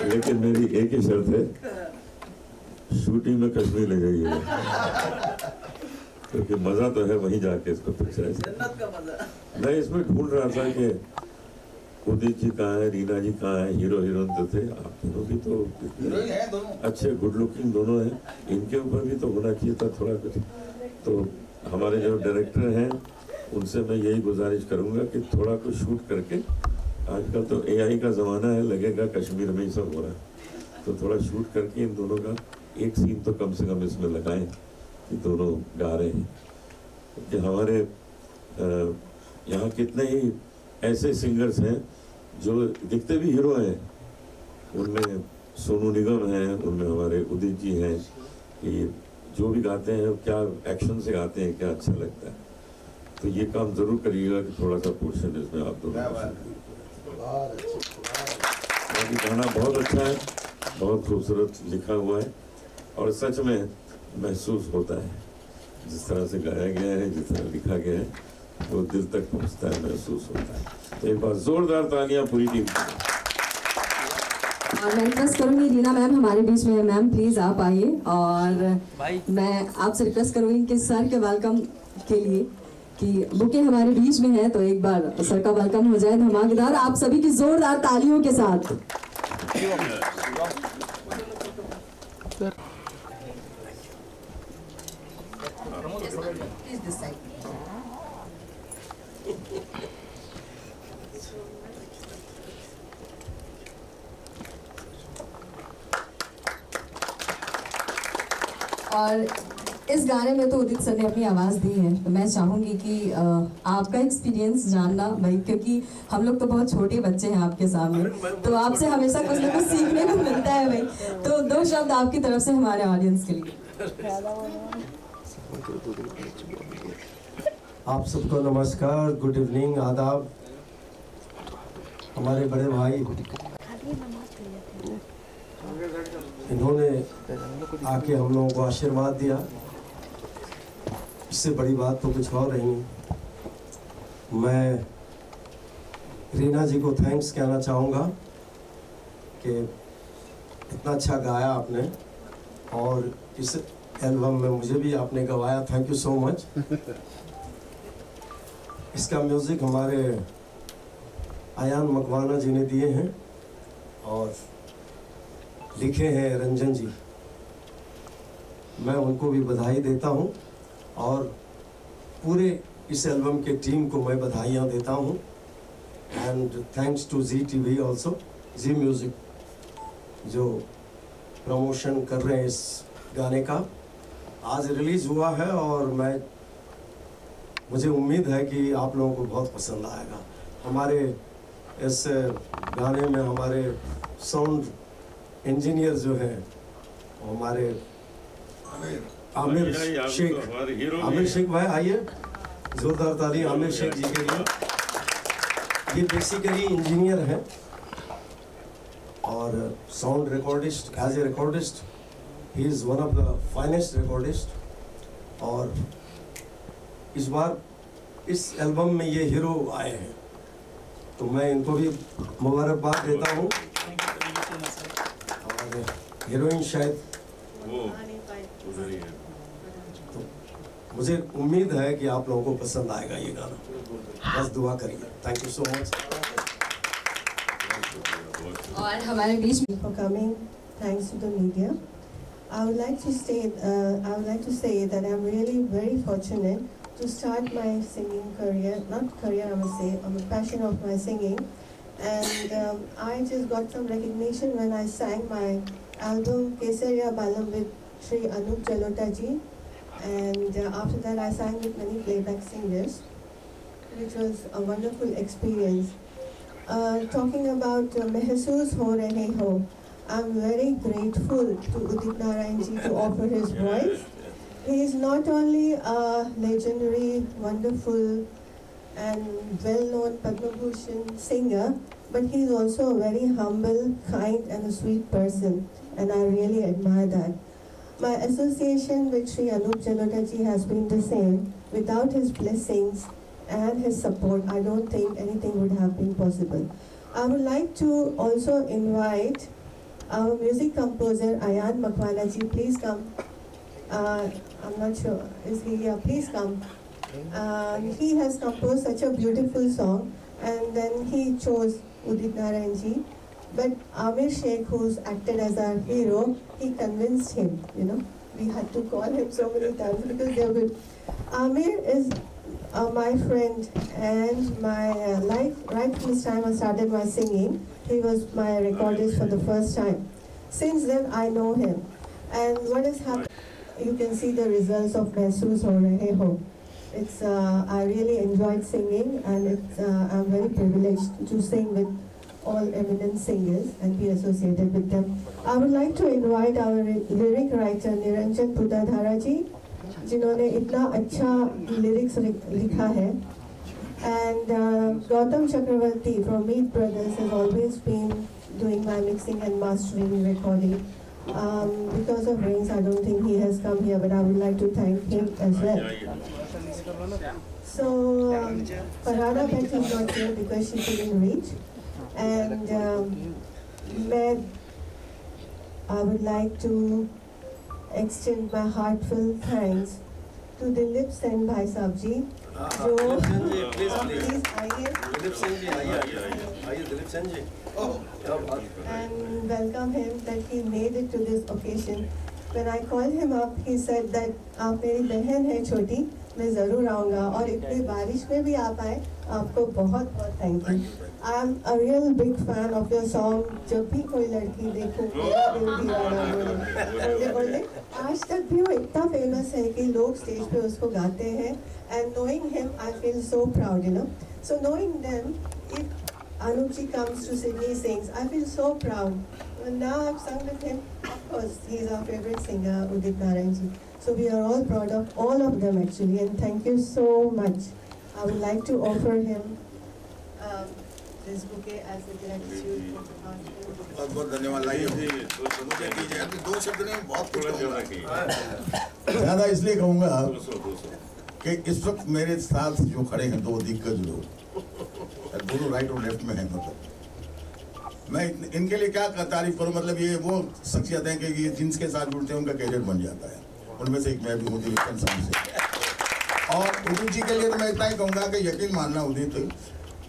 लेकिन मेरी एक ही शर्त है, शूटिंग में कश्मीर ले जाइएगा, क्योंकि मजा तो है वहीं जाके इसको पिक्चराइज। मैं इसमें ढूंढ रहा था कि उदित जी कहाँ है, रीना जी कहाँ है, हीरो हीरोइन तो थे, आप दोनों भी तो अच्छे गुड लुकिंग दोनों हैं, इनके ऊपर भी तो होना चाहिए था थोड़ा कुछ। तो हमारे जो डायरेक्टर हैं उनसे मैं यही गुजारिश करूंगा कि थोड़ा कुछ शूट करके, आजकल तो AI का ज़माना है, लगेगा कश्मीर में ही सब हो रहा है, तो थोड़ा शूट करके इन दोनों का एक सीन तो कम से कम इसमें लगाएं कि दोनों गा रहे हैं। क्योंकि हमारे यहाँ कितने ही ऐसे सिंगर्स हैं जो दिखते भी हीरो हैं, उनमें सोनू निगम हैं, उनमें हमारे उदित जी हैं, कि जो भी गाते हैं क्या एक्शन से गाते हैं, क्या अच्छा लगता है। तो ये काम जरूर करिएगा कि थोड़ा सा पोर्शन इसमें आप दोनों। गाना बहुत अच्छा है, बहुत खूबसूरत लिखा हुआ है, और सच में महसूस होता है जिस तरह से गाया गया है, जिस तरह लिखा गया है, वो दिल तक पहुंचता है, महसूस होता है। तो एक बार जोरदार तालियां पूरी टीम। और मैं रिक्वेस्ट करूंगी रीना मैम हमारे बीच में है, मैम प्लीज आप आइए। और मैं आपसे रिक्वेस्ट करूंगी कि सर के वेलकम के लिए कि बुके हमारे बीच में है, तो एक बार सर का वेलकम हो जाए धमाकेदार आप सभी की जोरदार तालियों के साथ। और इस गाने में तो उदित सर ने अपनी आवाज़ दी है, तो मैं चाहूँगी कि आपका एक्सपीरियंस जानना भाई, क्योंकि हम लोग तो बहुत छोटे बच्चे हैं आपके सामने, तो आपसे हमेशा कुछ ना कुछ सीखने को मिलता है भाई। तो 2 शब्द आपकी तरफ से हमारे ऑडियंस के लिए। आप सबको नमस्कार, गुड इवनिंग, आदाब। हमारे बड़े भाई इन्होंने आके हम लोगों को आशीर्वाद दिया, इससे बड़ी बात तो कुछ और नहीं। मैं रीना जी को थैंक्स कहना चाहूँगा कि इतना अच्छा गाया आपने, और इस एल्बम में मुझे भी आपने गवाया, थैंक यू सो मच। इसका म्यूज़िक हमारे आयान मकवाना जी ने दिए हैं और लिखे हैं रंजन जी। मैं उनको भी बधाई देता हूं और पूरे इस एल्बम के टीम को मैं बधाइयाँ देता हूं। And thanks to Zee TV also, Zee music जो प्रमोशन कर रहे हैं इस गाने का। आज रिलीज़ हुआ है और मुझे उम्मीद है कि आप लोगों को बहुत पसंद आएगा। हमारे इस गाने में हमारे साउंड इंजीनियर जो है हमारे आमिर शेख भाई, आइए जोरदार ताली आमिर शेख जी के लिए। ये बेसिकली इंजीनियर हैं और sound recordist, as a recordist he is one of the finest recordist. और इस बार इस एल्बम में ये हीरो आए हैं, तो मैं इनको भी मुबारकबाद देता हूँ। और हीरोइन शायद तो मुझे उम्मीद है कि आप लोगों को पसंद आएगा ये गाना, बस दुआ करिए। Thank you so much. और हमारे बीच में for coming, thanks to the media. I would like to say that I'm really very fortunate to start my singing career, not career I must say, I'm a passion of my singing. And I just got some recognition when I sang my album Kesariya Balam with Shri Anup Jalota ji. And after that I sang with many playback singers, which was a wonderful experience. Talking about Mehsoos Ho Rahe Ho, I'm very grateful to Udit Narayan ji to offer his voice. He is not only a legendary, wonderful and well-known Padma Bhushan singer, but he is also a very humble, kind and a sweet person, and I really admire that. My association with Shri Anup Jalota ji has been the same. Without his blessings and his support, I don't think anything would have been possible. I would like to also invite our music composer Ayan Makwana ji, please come. I'm not sure, is he here? Please come. He has composed such a beautiful song, and then he chose Udit Narayan ji. But Amir Sheikh, who's acted as our hero, he convinced him, you know. We had to call him so many times because they were. Amir is my friend and my life, right from the time I started my singing, he was my recordist for the first time. Since then, I know him. And what has happened, you can see the results of Mehsoos Ho Rahe Ho. It's, I really enjoyed singing, and it's, I'm very privileged to sing with all eminent singers and be associated with them. I would like to invite our lyric writer Niranjan Pudadhara ji, जिन्होंने इतना अच्छा lyrics लिखा है, and Gautam Chakravarti from Meet Brothers has always been doing my mixing and mastering, recording. Because of rains, I don't think he has come here, but I would like to thank him as well. So Farhana Bhet is not here because she couldn't reach, and I would like to extend my heartfelt thanks to Dilip Sen Bhai Sahab ji, जो please आइए, Dilip Sen ji आइए Dilip Sen ji, and welcome him that he made it to this occasion. When I called him up, he said that आप मेरी बहन है छोटी, मैं ज़रूर आऊँगा, और इतनी बारिश में भी आप आए, आपको बहुत बहुत thank you. I am a real big fan of your song. जब भी कोई लड़की देखूं, मेरा दिल दीवाना बोले, आज तक भी वो इतना famous है कि लोग stage पे उसको गाते हैं. And knowing him, I feel so proud, you know. So knowing them, if Anup ji comes to Sydney, sings, I feel so proud. And now I've sung with him. Of course, he's our favorite singer, Udit Narayan ji. So we are all proud of all of them actually, and thank you so much. I would like to offer him this bouquet as a gratitude. बहुत बहुत धन्यवाद। लाइए मुझे दीजिए, आपने दो शब्द नहीं बहुत कुछ कहूँगा। ज़्यादा इसलिए कहूँगा कि इस वक्त मेरे साथ जो खड़े हैं दो दिग्गज लोग, दोनों राइट और लेफ्ट में हैं, मतलब मैं इनके लिए क्या तारीफ करूँ, मतलब ये वो शख्सियत हैं कि ये जिनके साथ जुड़ते हैं उनका कैरियर बन जाता है, उनमें से एक मैं भी हूँ दिलीप से। और उदित जी के लिए तो मैं इतना ही कहूँगा कि यकीन मानना उदित,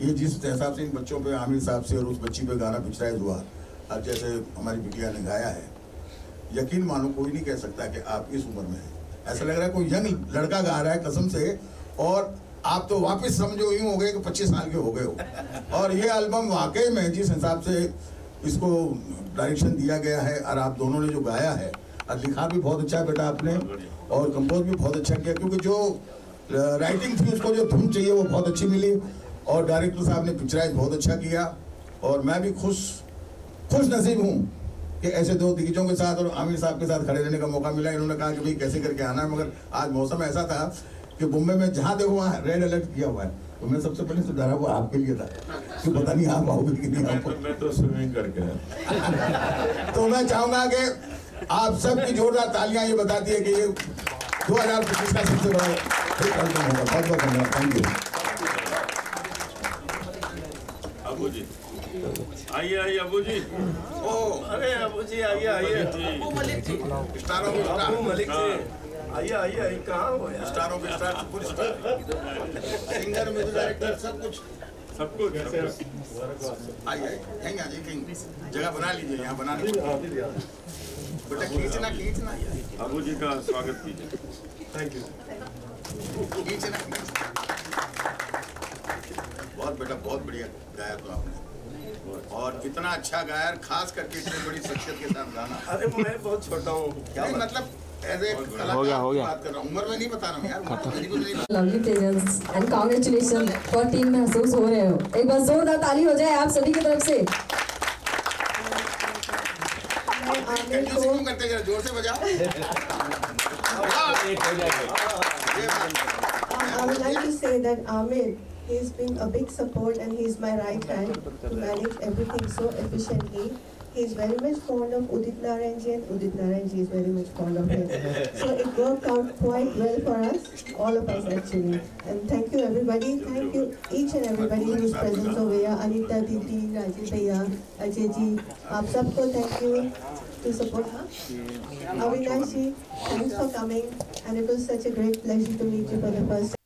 ये जिस हिसाब से इन बच्चों पे आमिर साहब से और उस बच्ची पे गाना पिक्चराइज हुआ, अब जैसे हमारी बिटिया ने गाया है, यकीन मानो कोई नहीं कह सकता कि आप इस उम्र में हैं। ऐसा लग रहा है कोई यंग लड़का गा रहा है कसम से, और आप तो वापस समझो यूँ हो गए कि 25 साल के हो गए हो। और ये एल्बम वाकई में जिस हिसाब से इसको डायरेक्शन दिया गया है और आप दोनों ने जो गाया है, और लिखा भी बहुत अच्छा है बेटा आपने, और कंपोज भी बहुत अच्छा किया, क्योंकि जो राइटिंग थी उसको जो धुन चाहिए वो बहुत अच्छी मिली, और डायरेक्टर साहब ने पिक्चराइज बहुत अच्छा किया। और मैं भी खुश नसीब हूँ कि ऐसे दो दिग्गजों के साथ और आमिर साहब के साथ खड़े रहने का मौका मिला। इन्होंने कहा कि भाई कैसे करके आना है, मगर आज मौसम ऐसा था कि मुंबई में जहाँ देखो वहाँ रेड अलर्ट किया हुआ है, तो मैं सबसे पहले सुधारा वो आपके लिए था कि पता नहीं आप आओगे कि नहीं आओगे। मैं तो स्विमिंग करके तो मैं चाहूँगा कि आप सबकी जोरदार तालियां ये बताती है कि ये 2025 का सबसे बड़ा एल्बम होगा। बहुत बहुत धन्यवाद, थैंक यू। अबू जी आइए अबू जी। ओ अरे अबू जी आइए अबू मलिक जी, स्टारों में स्टार, अबू मलिक जी आइए कहाँ हो यार? स्टारों में star, super star, singer music director, सब कुछ आइए कहीं आ जाइए, जगह बना लीजिए, यहाँ बनाने बेटा खींचना अबू जी का स्वागत कीजिए। Thank you. खींचना बहुत बेटा, बहुत बढ़िया गाया तो आपने, और इतना अच्छा गाया, खास करके इतनी बड़ी शख्सियत के साथ गाना। अरे मैं बहुत छोटा हूँ, क्या मतलब एज ए कलाकार बात कर रहा हूँ, उम्र में नहीं बता रहा हूँ यार। Lovely pleasures and congratulation for team महसूस हो रहे हो। एक बार जोरदार ताली हो जाए आप सभी की तरफ से। करते जरा जोर से बजाओ। I would like to say that Amir He's been a big support and he's my right hand to manage everything so efficiently. He's very much fond of Udit Narayanji and Udit Narayanji is very much fond of him. So it worked out quite well for us, all of us actually. And thank you everybody, thank you each and everybody who's present over here. Anita Didi, Rajesh Bhaiya, Ajay ji, aap sabko thank you to support her. Avinash ji, thanks for coming and it was such a great pleasure to meet you for the first time.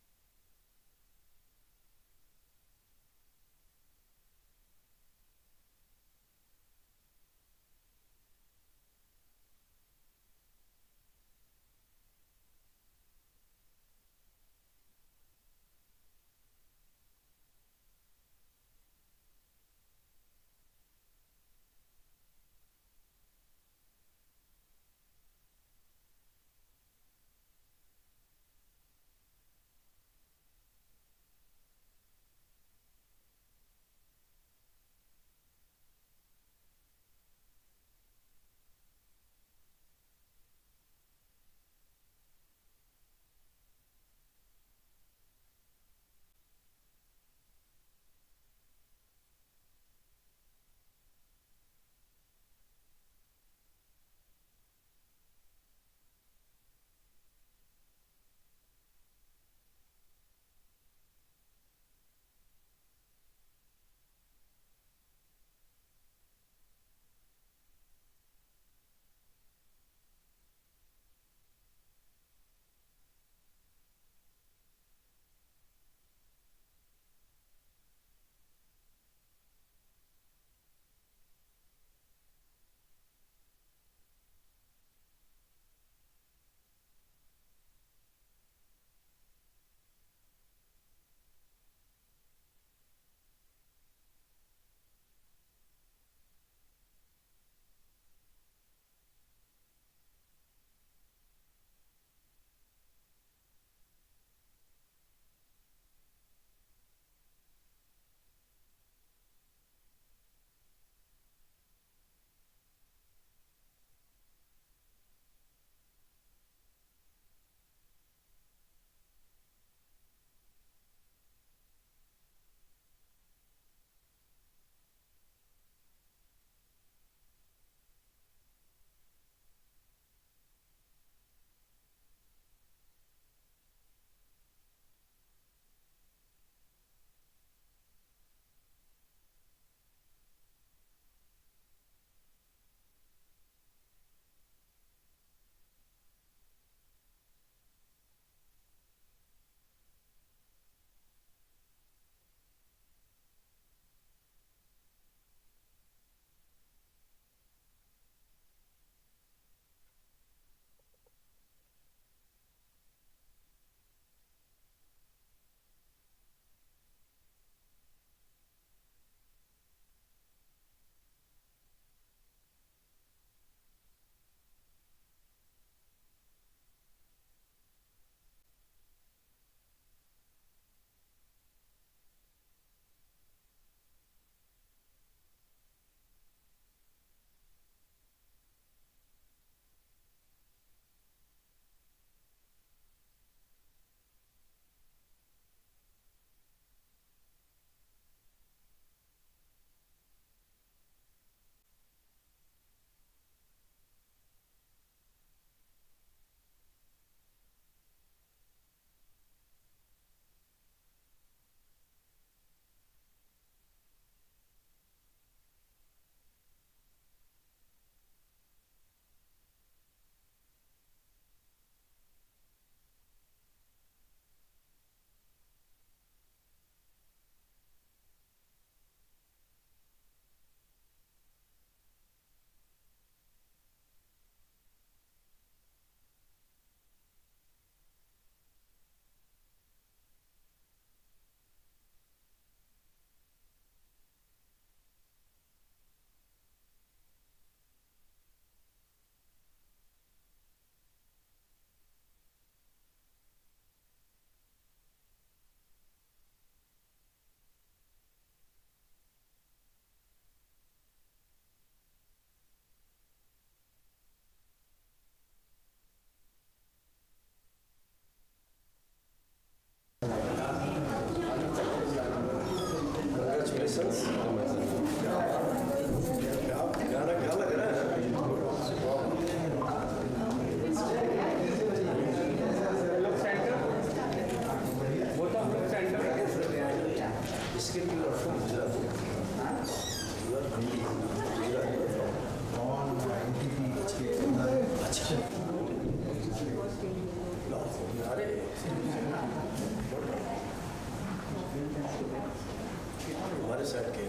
बैठ के।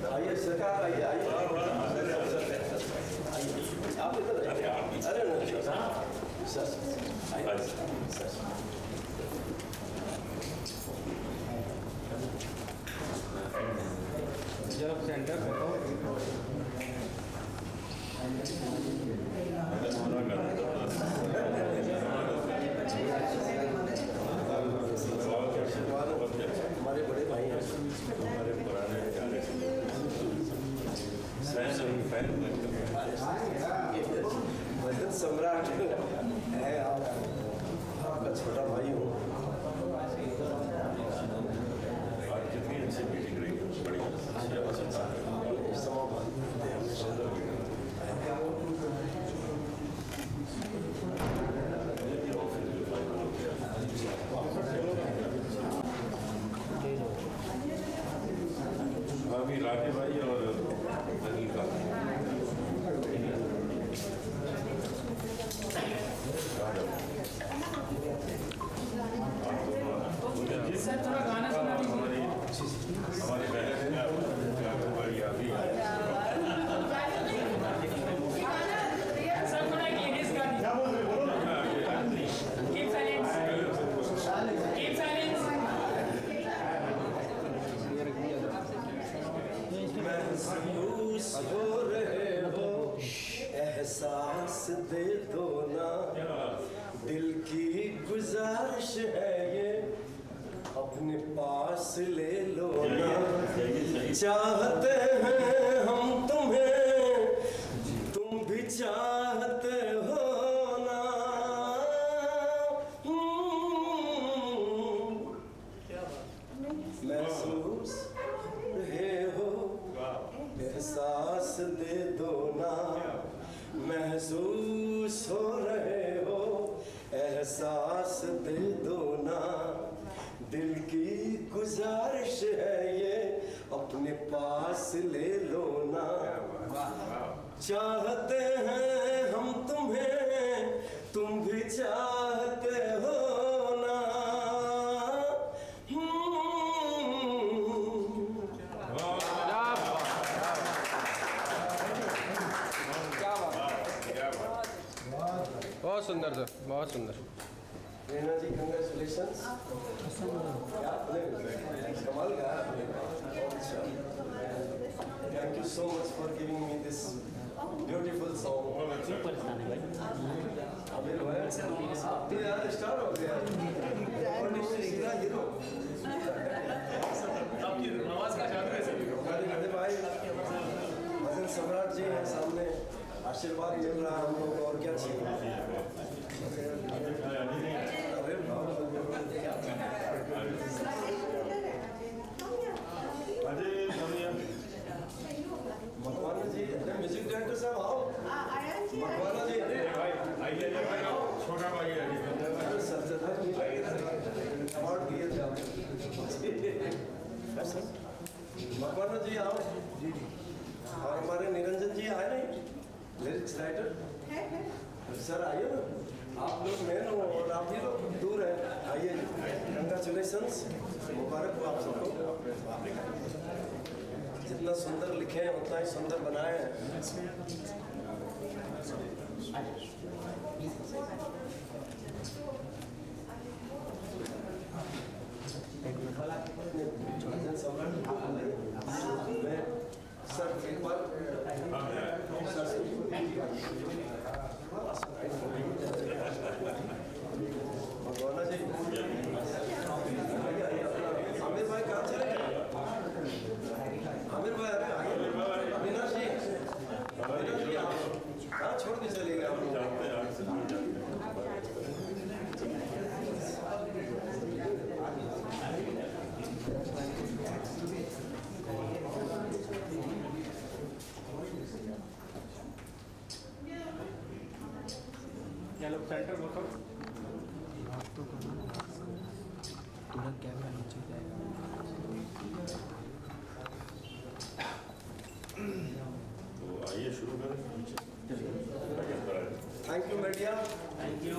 आइए सरकार, आइए आइए आप इधर अरे नहीं सर जब सेंटर हमारे बड़े भाई हैं, हमारे पुराने जाने भजन सम्राट है, आपका छोटा भाई हूँ। कितनी अच्छी मीटिंग रही, बड़ी अभी राके भाई और अनिल का सर थोड़ा गाना सुना दीजिए। हमारी बहन सर थोड़ा एक लेडीज गा दीजिए। Keep silence, keep silence. महसूस हो रहे हो, एहसास दे दो ना, दिल की गुजारिश है ये, अपने पास ले लो ना। चाहते हैं हम तुम्हें, तुम भी चाहते हो ना। महसूस रहे हो, एहसास दे दो ना। महसूस हो रहे हो, एहसास दे दो ना, दिल की गुजारिश है ये, अपने पास ले लो ना। चाहते हैं हम तुम्हें, तुम भी चाहते हो ना। बहुत सुंदर सर, बहुत सुंदर। रेना जी कंग्रेचुलेशंस, कमाल का। Thank you so much for giving me this beautiful song. Aamir भाई आप तो यार स्टार हो गया, सीधा हीरो। आपकी आवाज का जादू है सर। बड़े भाई भजन सम्राट जी हैं सामने, आशीर्वाद मिल रहा है हम लोग को, और क्या चाहिए। मकवाना जी, म्यूजिक डायरेक्टर साहब आओ। मकवाना जी छोटा भाई अवार्ड दिए थे आप। मकवाना जी आओ। और हमारे निरंजन जी आए नहीं, लिरिक्स राइटर सर आइए ना। आप लोग मेन हो और आप ही लोग दूर हैं, आइए। कंग्रेचुलेशंस, मुबारक हो आप सबको। जितना सुंदर लिखे हैं उतना ही सुंदर बनाए हैं। सर एक बार भगवाना जी, आमिर भाई कहाँ चले गए? आमिर भाई अविनाश जी, कहाँ छोड़ के चले गए आप लोग? ये लोग सेंटर में तो पूरा कैमरा नीचे जाएगा। तो आइए शुरू करें। Thank you media. Thank you.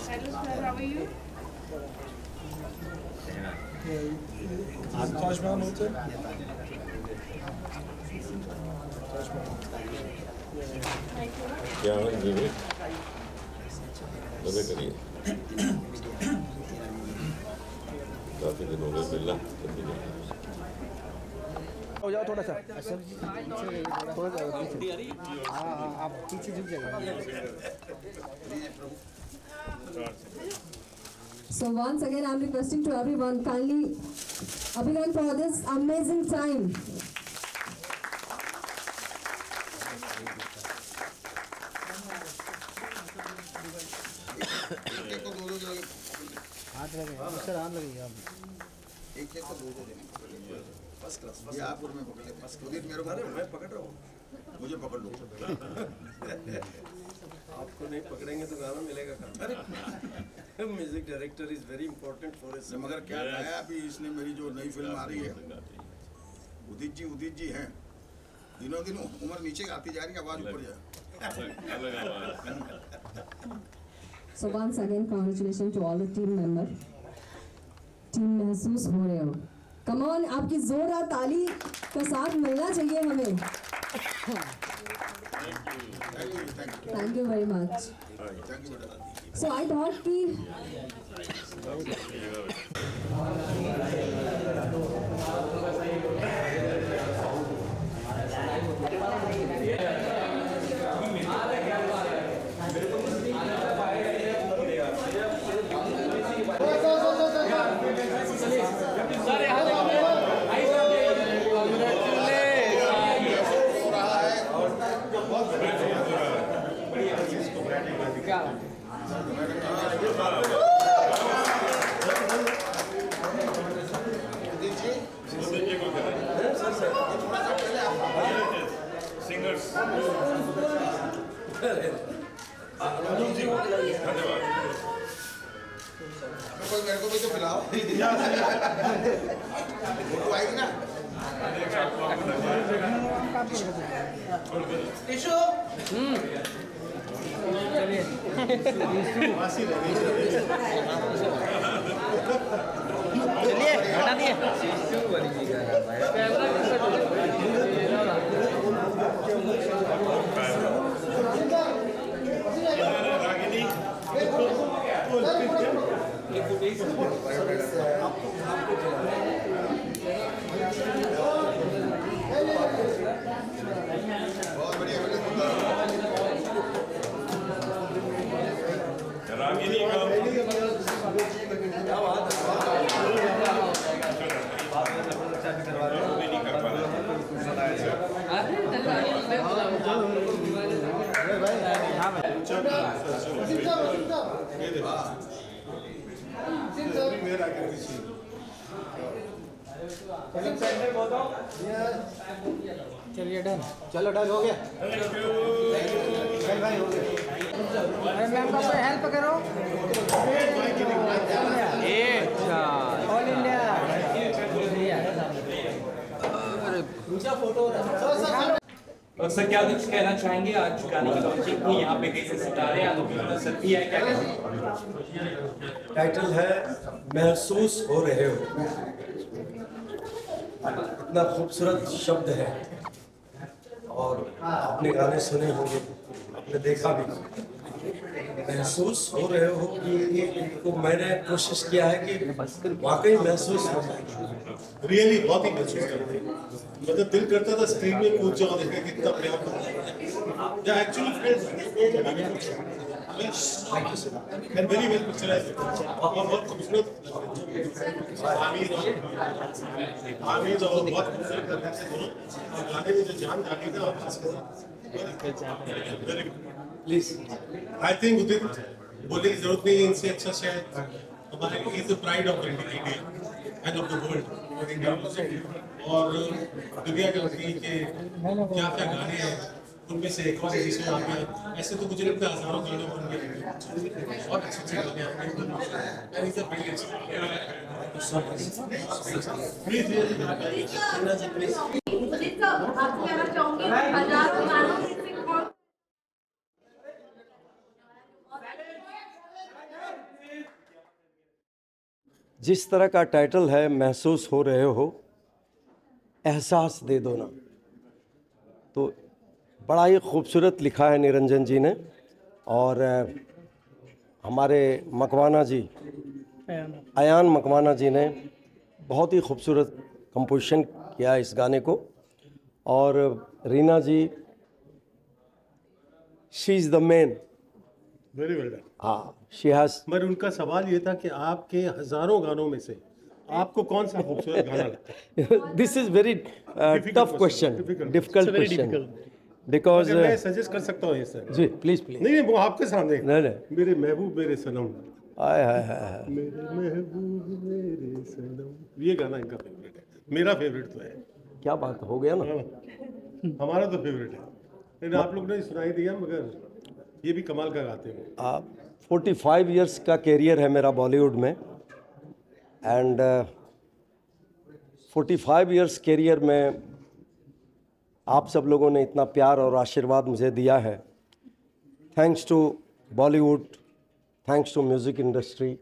Hello sir, how are you? क्या है विवेक? मजे करिए। काफी दिन हो गए मिलना। हो जाओ थोड़ा सा सर, थोड़ा सा पीछे। हाँ आप पीछे झुक जाएगा। So once again, I'm requesting to everyone kindly Abhinand for this amazing time. हाथ लगेगा सर, हाथ लगेगा। एक को दो देना फर्स्ट क्लास। ये आप और मैं पकड़ लेते हैं। मेरे को अरे मैं पकड़ रहा हूँ, मुझे पकड़ लो। आपको नहीं पकड़ेंगे तो गाना मिलेगा कहाँ? Music director is very important for इस। मगर क्या है अभी इसने मेरी जो नई फिल्म आ रही है उदित जी हैं, दिनों दिन उम्र नीचे आती जा रही है, आवाज ऊपर जाए। So once again, congratulations to all the team member. Team महसूस हो रहे हो। Come on, आपकी जोरदार ताली का साथ मिलना चाहिए हमें। Thank you very much. So I thought कि मेरे को भी तो पिलाओ। फोटो आएगी ना? चलिए हटा दिए। रागिनी का चलिए डन, चलो डन हो गया। चल भाई हो गया। अरे मैम का कोई हेल्प करो। ऑल इंडिया सर क्या कुछ कहना चाहेंगे? आज गाने की लॉन्चिंग हुई, यहाँ पे कैसे सितारे सर भी है, क्या कहेंगे? टाइटल है महसूस हो रहे हो। इतना खूबसूरत शब्द है और आपने गाने सुने होंगे, आपने देखा भी। महसूस हो रहे हो कि तो मैंने कोशिश किया है कि वाकई महसूस हो जाए। रियली बहुत ही महसूस करते हैं, मतलब दिल करता था स्क्रीन में कूद जाओ, देखा कितना प्यार या actually and very well picturised और बहुत खूबसूरत आमीर और बहुत खूबसूरत गाने में जो जान जाती है और प्लीज। आई थिंक उदित बोलने की जरूरत नहीं है, इनसे अच्छा शायद हमारे लिए is the pride of India end of the world और इंडिया और दुनिया के क्या क्या गाने हैं उनमें से एक और जिसमें आ गया। ऐसे तो मुझे लगता है हजारों गाने होंगे और अच्छे गाने जिस तरह का टाइटल है महसूस हो रहे हो, एहसास दे दो ना, तो बड़ा ही खूबसूरत लिखा है निरंजन जी ने। और हमारे मकवाना जी, अयान मकवाना जी ने बहुत ही खूबसूरत कंपोजिशन किया इस गाने को। और Reena ji, she is the main. Very well done. हाँ, शी हैज़। मगर उनका सवाल ये था कि आपके हजारों गानों में से आपको कौन सा खूबसूरत गाना लगता है? This is very tough question, difficult question, because मैं सजेस्ट कर सकता हूँ ये सर। Ji please please. नहीं वो आपके सामने। नहीं मेरे महबूब मेरे सनम, आय हाय हाय, मेरे महबूब मेरे सनम, ये गाना इनका फेवरेट है। मेरा फेवरेट तो है। क्या बात हो गया ना, हमारा तो फेवरेट है। आप लोग ने सुनाई दिया, मगर ये भी कमाल का गाते हैं। 45 इयर्स का कैरियर है मेरा बॉलीवुड में, एंड 45 इयर्स कैरियर में आप सब लोगों ने इतना प्यार और आशीर्वाद मुझे दिया है। Thanks to Bollywood, thanks to music industry,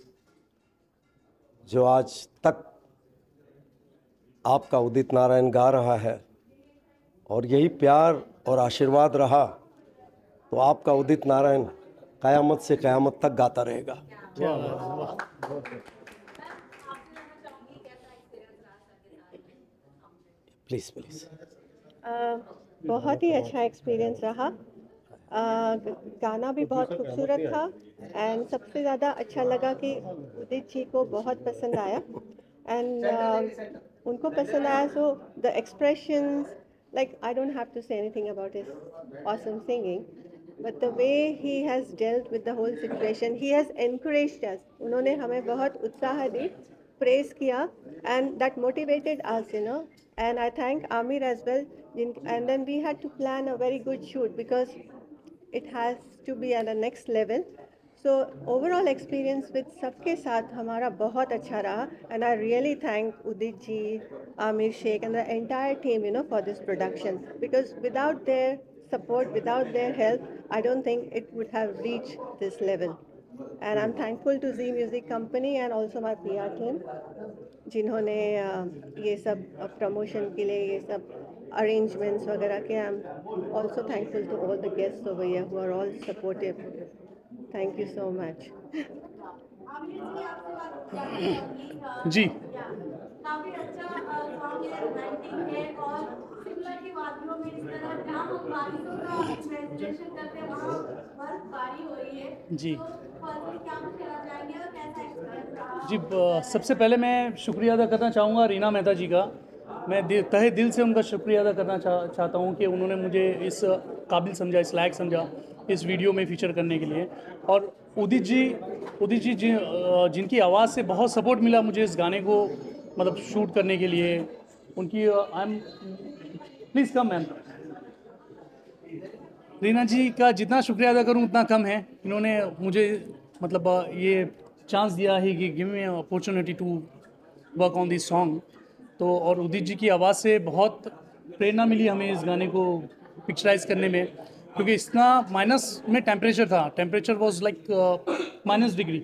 जो आज तक आपका उदित नारायण गा रहा है, और यही प्यार और आशीर्वाद रहा तो आपका उदित नारायण क़यामत से क़यामत तक गाता रहेगा। Please please. बहुत ही अच्छा एक्सपीरियंस रहा। गाना भी बहुत खूबसूरत था, एंड सबसे ज़्यादा अच्छा लगा कि उदित जी को बहुत पसंद आया, एंड उनको पसंद आया। So the expressions, like I don't have to say anything about his awesome singing, but the way he has dealt with the whole situation, he has encouraged us. उन्होंने हमें बहुत उत्साह दी, praise किया, and that motivated us, you know. And I thank Amir as well. And then we had to plan a very good shoot because it has to be at the next level. So overall experience with सबके साथ हमारा बहुत अच्छा रहा, and I really thank Udit ji, Amir Sheikh and the entire team, you know, for this production, because without their support, without their help, I don't think it would have reached this level. And I'm thankful to Zee Music Company and also my PR team, जिन्होंने ये सब promotion के लिए ये सब arrangements वगैरह के। I'm also thankful to all the guests over here who are all supportive. Thank you so much. जी, काफी अच्छा सॉन्ग है, रोमांटिक है, और शिमला की वादियों में इस तरह जहाँ हम बारिशों का इमेजिनेशन करते हैं वहाँ बर्फबारी हो रही है जी। तो फर्स्टली क्या कुछ कहना चाहेंगे और कैसा एक्सपीरियंस रहा? जी, सबसे पहले मैं शुक्रिया अदा करना चाहूँगा रीना मेहता जी का। मैं तहे दिल से उनका शुक्रिया अदा करना चाहता हूँ कि उन्होंने मुझे इस काबिल समझा, इस लायक समझा इस वीडियो में फीचर करने के लिए। और उदित जी जिनकी आवाज़ से बहुत सपोर्ट मिला मुझे इस गाने को मतलब शूट करने के लिए, उनकी I am please come ma'am. Reena ji का जितना शुक्रिया अदा करूं उतना कम है। इन्होंने मुझे मतलब ये चांस दिया है कि give me opportunity to work on this song. तो और उदित जी की आवाज़ से बहुत प्रेरणा मिली हमें इस गाने को पिक्चराइज करने में, क्योंकि इतना माइनस में टेम्परेचर था, टेम्परेचर वाज लाइक -डिग्री,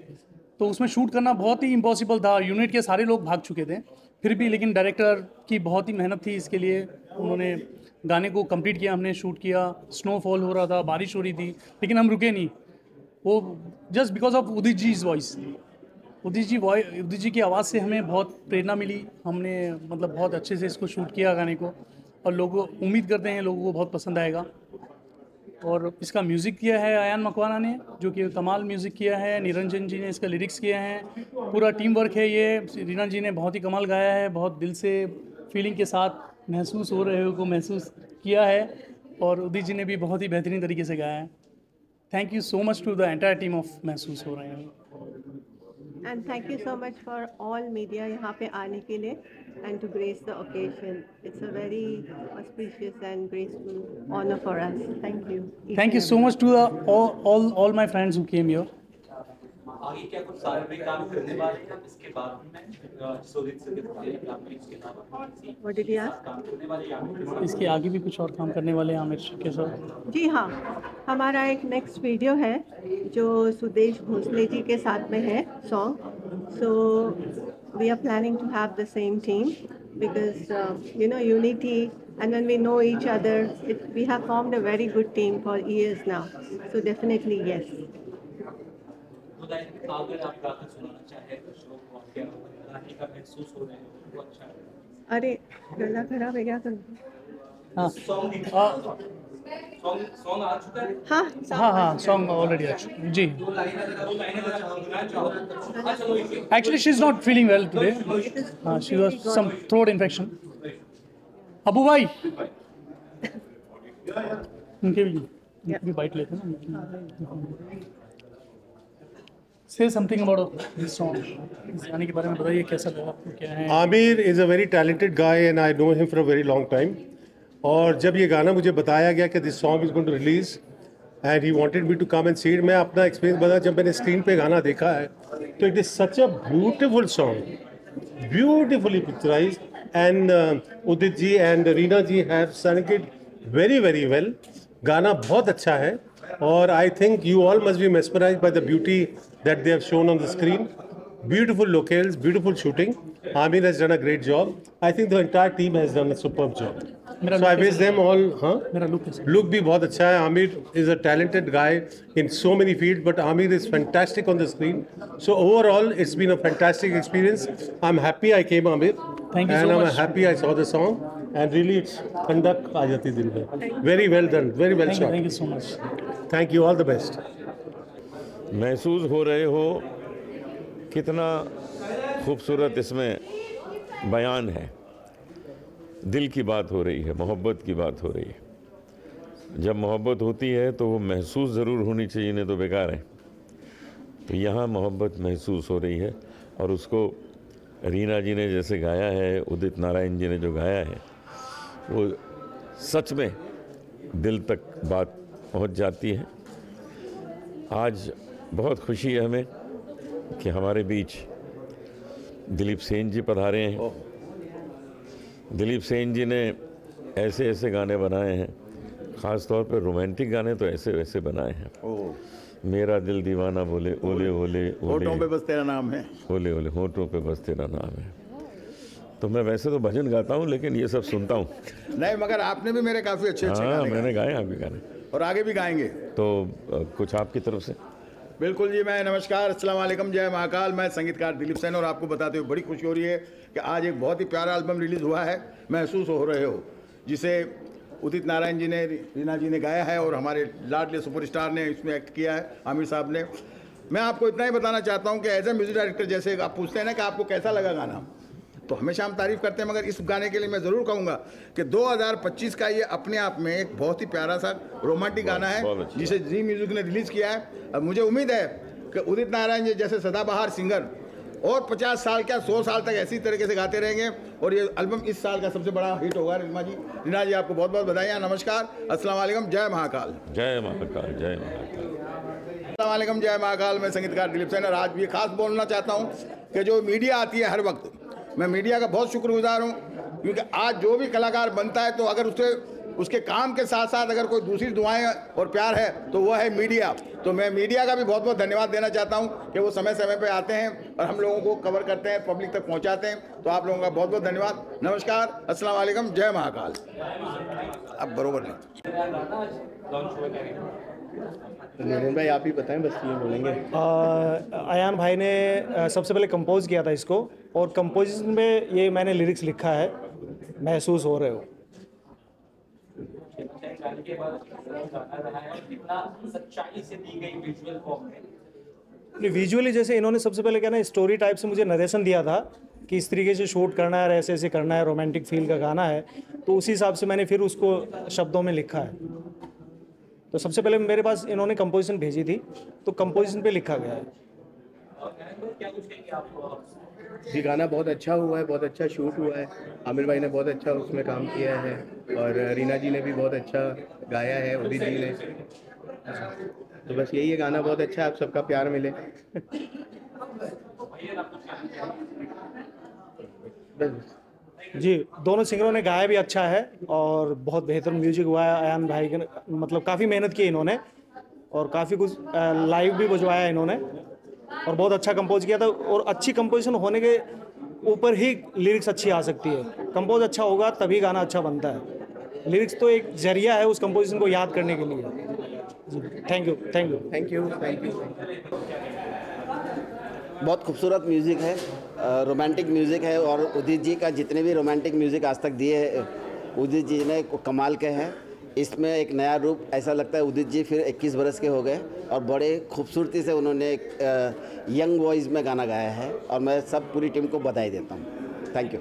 तो उसमें शूट करना बहुत ही इम्पॉसिबल था। यूनिट के सारे लोग भाग चुके थे फिर भी, लेकिन डायरेक्टर की बहुत ही मेहनत थी इसके लिए। उन्होंने गाने को कंप्लीट किया, हमने शूट किया। स्नोफॉल हो रहा था, बारिश हो रही थी, लेकिन हम रुके नहीं। वो just because of Udit ji voice, Udit ji की आवाज़ से हमें बहुत प्रेरणा मिली। हमने मतलब बहुत अच्छे से इसको शूट किया गाने को, और लोगों उम्मीद करते हैं लोगों को बहुत पसंद आएगा। और इसका म्यूज़िक किया है अयान मकवाना ने, जो कि कमाल म्यूज़िक किया है। निरंजन जी ने इसका लिरिक्स किया है, पूरा टीम वर्क है ये। रीना जी ने बहुत ही कमाल गाया है, बहुत दिल से फीलिंग के साथ महसूस हो रहे हो को महसूस किया है, और उदित जी ने भी बहुत ही बेहतरीन तरीके से गाया है। Thank you so much to the entire team of महसूस हो रहे हैं। And thank you so much for all media यहाँ पे आने के लिए and to grace the occasion. It's a very auspicious and graceful honor for us. Thank you. Thank you so much to all my friends who came here. आगे क्या कुछ सारे भी काम करने वाले हैं इसके बाद में सुदित से इसके अलावा What did you ask? काम करने वाले या इसके आगे भी कुछ और काम करने वाले हैं आमिर के साथ? जी हाँ, हमारा एक नेक्स्ट वीडियो है जो सुदेश भोसले जी के साथ में है song. So we are planning to have the same team because you know unity and when we know each other we have formed a very good team for years now. So definitely yes. अगर आप गाना सुनाना चाहे तो क्या रानी का महसूस हो रहे हो वो अच्छा है। अरे गला खराब है क्या करूँ? हाँ सॉन्ग आ चुका है। हाँ सॉन्ग ऑलरेडी आ चुका है जी। Actually she is not feeling well today. हाँ she was some throat infection. Abu भाई उनके भी बाइट लेते हैं ना। Say something about this song. इस गाने के बारे में बताइए कैसा लगा आपको, क्या है? Aamir is a very talented guy and I know him for a very long time. और जब ये गाना मुझे बताया गया कि this song is going to release and he wanted me to come and see it, मैं अपना एक्सपीरियंस बता, जब मैंने स्क्रीन पे गाना देखा है तो it is such a beautiful song, beautifully picturise and Udit ji and Reena ji have sung it very very well. गाना बहुत अच्छा है और I think you all must be mesmerized by the beauty that they have shown on the screen. Beautiful locales, beautiful shooting. Amir has done a great job. I think the entire team has done a superb job. So I wish them all. मेरा look भी बहुत अच्छा है. Amir is a talented guy in so many fields, but Amir is fantastic on the screen. So overall, it's been a fantastic experience. I'm happy I came, Amir. Thank you and so I'm much. happy I saw the song. And really, it's ठंडक आ जाती दिल में. Very well done. Very well shot. Thank you so much. Thank you. All the best. महसूस हो रहे हो कितना खूबसूरत इसमें बयान है। दिल की बात हो रही है, मोहब्बत की बात हो रही है। जब मोहब्बत होती है तो वो महसूस ज़रूर होनी चाहिए, नहीं तो बेकार है। तो यहाँ मोहब्बत महसूस हो रही है और उसको रीना जी ने जैसे गाया है, उदित नारायण जी ने जो गाया है, वो सच में दिल तक बात पहुँच जाती है। आज बहुत खुशी है हमें कि हमारे बीच दिलीप सेन जी पधारे हैं। दिलीप सेन जी ने ऐसे ऐसे गाने बनाए हैं, ख़ास तौर पर रोमांटिक गाने तो ऐसे वैसे बनाए हैं। मेरा दिल दीवाना बोले ओले ओले होठों पे बस तेरा नाम है, ओले ओले होठों पे बस तेरा नाम है। तो मैं वैसे तो भजन गाता हूँ लेकिन ये सब सुनता हूँ नहीं, मगर आपने भी मेरे काफ़ी अच्छे गाने मैंने गाए आपके गाने और आगे भी गाएंगे। तो कुछ आपकी तरफ से। बिल्कुल जी, मैं नमस्कार, अस्सलाम वालेकुम, जय महाकाल। मैं संगीतकार दिलीप सेन और आपको बताते हुए बड़ी खुशी हो रही है कि आज एक बहुत ही प्यारा एल्बम रिलीज़ हुआ है, महसूस हो रहे हो, जिसे उदित नारायण जी ने, रीना जी ने गाया है और हमारे लाडले सुपरस्टार ने इसमें एक्ट किया है, आमिर साहब ने। मैं आपको इतना ही बताना चाहता हूँ कि एज ए म्यूजिक डायरेक्टर, जैसे आप पूछते हैं ना कि आपको कैसा लगा गाना, तो हमेशा हम तारीफ़ करते हैं, मगर इस गाने के लिए मैं ज़रूर कहूँगा कि 2025 का ये अपने आप में एक बहुत ही प्यारा सा रोमांटिक गाना है जिसे जी म्यूजिक ने रिलीज़ किया है। अब मुझे उम्मीद है कि उदित नारायण जी जैसे सदाबहार सिंगर और 50 साल क्या 100 साल तक ऐसी तरीके से गाते रहेंगे और ये एल्बम इस साल का सबसे बड़ा हिट होगा। रीना जी आपको बहुत बहुत बधाई। नमस्कार, अस्सलाम वालेकुम, जय महाकाल। जय महाकाल, जय महाकाल। अस्सलाम वालेकुम, जय महाकाल। मैं संगीतकार दिलीप सेन और आज भी खास बोलना चाहता हूँ कि जो मीडिया आती है हर वक्त, मैं मीडिया का बहुत शुक्रगुजार हूँ, क्योंकि आज जो भी कलाकार बनता है तो अगर उसके काम के साथ साथ अगर कोई दूसरी दुआएं और प्यार है तो वो है मीडिया। तो मैं मीडिया का भी बहुत बहुत धन्यवाद देना चाहता हूँ कि वो समय समय पे आते हैं और हम लोगों को कवर करते हैं, पब्लिक तक पहुँचाते हैं। तो आप लोगों का बहुत बहुत धन्यवाद। नमस्कार, अस्सलाम वालेकुम, जय महाकाल। अब बरोबर नहीं नरेंद्र भाई, आप ही बताएं, बस ये बोलेंगे। अयान भाई ने सबसे पहले कंपोज किया था इसको और कंपोजिशन में ये मैंने लिरिक्स लिखा है, महसूस हो रहे हो। विजुअली जैसे इन्होंने सबसे पहले क्या ना स्टोरी टाइप से मुझे नरेशन दिया था कि इस तरीके से शूट करना है, ऐसे ऐसे करना है, रोमांटिक फील का गाना है, तो उसी हिसाब से मैंने फिर उसको शब्दों में लिखा है। तो सबसे पहले मेरे पास इन्होंने कंपोजिशन भेजी थी, तो कंपोजिशन पे लिखा गया है। जी गाना बहुत अच्छा हुआ है, बहुत अच्छा शूट हुआ है। आमिर भाई ने बहुत अच्छा उसमें काम किया है और रीना जी ने भी बहुत अच्छा गाया है, उदित जी ने। तो बस यही है, गाना बहुत अच्छा है, आप सबका प्यार मिले। जी दोनों सिंगरों ने गाया भी अच्छा है और बहुत बेहतर म्यूजिक हुआ है। अयान भाई के मतलब काफ़ी मेहनत की इन्होंने और काफ़ी कुछ लाइव भी बजवाया इन्होंने और बहुत अच्छा कंपोज किया था। और अच्छी कंपोजिशन होने के ऊपर ही लिरिक्स अच्छी आ सकती है। कंपोज अच्छा होगा तभी गाना अच्छा बनता है। लिरिक्स तो एक जरिया है उस कंपोजिशन को याद करने के लिए। जी thank you thank you thank you thank you. बहुत खूबसूरत म्यूज़िक है, रोमांटिक म्यूज़िक है और उदित जी का जितने भी रोमांटिक म्यूज़िक आज तक दिए उदित जी ने कमाल के हैं। इसमें एक नया रूप, ऐसा लगता है उदित जी फिर 21 बरस के हो गए और बड़े खूबसूरती से उन्होंने एक यंग वॉइस में गाना गाया है और मैं सब पूरी टीम को बधाई देता हूँ। Thank you.